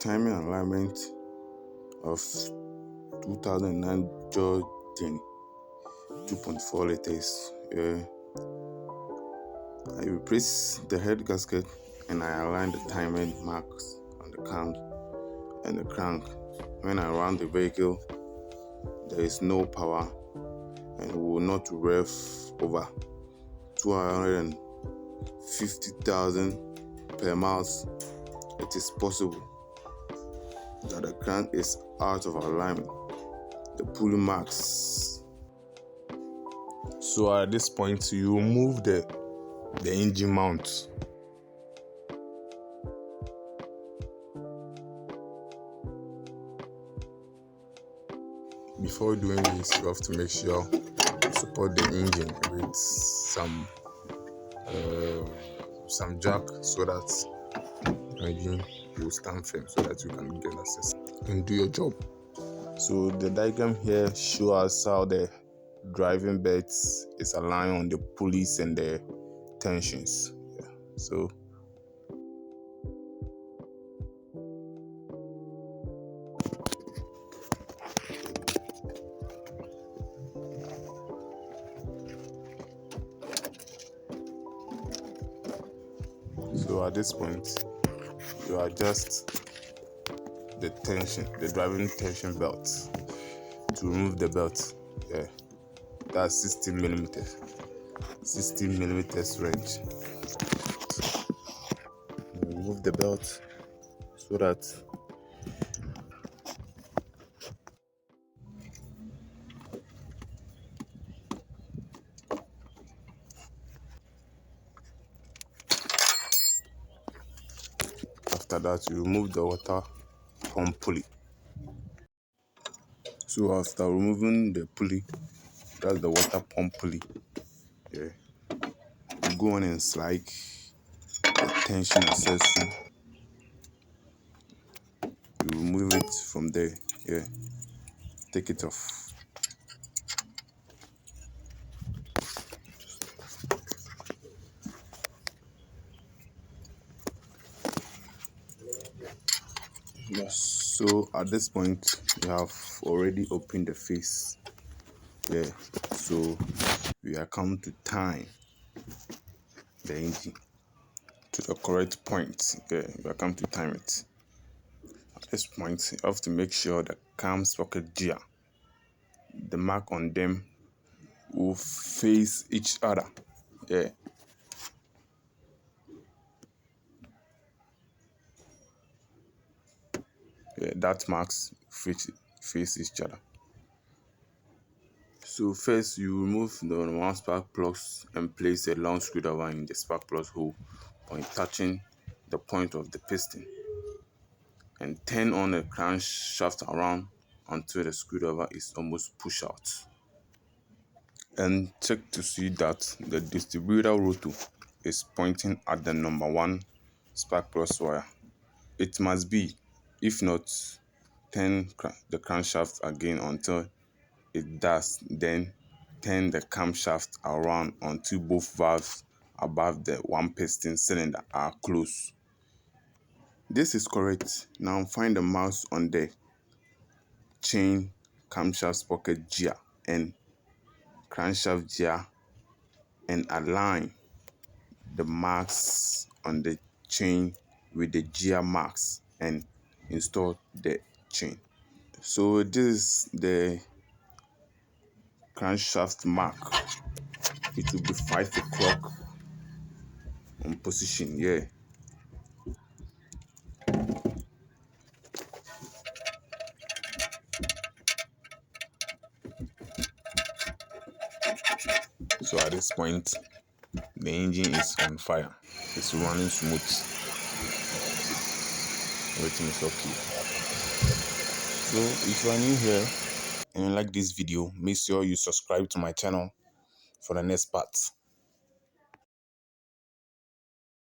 timing alignment of 2009 Jordan 2.4 liters. I replace the head gasket and I align the timing marks on the cam and the crank. When I run the vehicle, there is no power and it will not rev over 250,000 per miles. It is possible that the crank is out of alignment. The pulley marks. So at this point, you remove the engine mount. Before doing this, you have to make sure you support the engine with some jack so that the engine will stand firm so that you can get access and do your job. So the diagram here shows us how the driving belt is aligned on the pulleys and the tensions. So at this point, you adjust the driving tension belt to remove the belt. That's 16 millimeters range. Remove the belt so that after that you remove the water pump pulley. So after removing the pulley, that's the water pump pulley. You go on and slide the tension accessory. You remove it from there. Take it off. So at this point, you have already opened the face. So we are come to time the engine to the correct point. We are come to time it. At this point, you have to make sure the cam sprocket gear, the mark on them will face each other. That marks face each other. So first, you remove the one spark plugs and place a long screwdriver in the spark plug hole point touching the point of the piston, and turn on the crankshaft around until the screwdriver is almost pushed out. And check to see that the distributor rotor is pointing at the number 1 spark plug wire. It must be. If not, turn the crankshaft again until it does, then turn the camshaft around until both valves above the one piston cylinder are closed. This is correct. Now find the marks on the chain, camshaft sprocket gear and crankshaft gear and align the marks on the chain with the gear marks and install the chain. So this is the crankshaft mark. It will be 5 o'clock on position. So at this point, the engine is on fire. It's running smooth. Everything is okay. So if you are new here and you like this video, make sure you subscribe to my channel for the next part.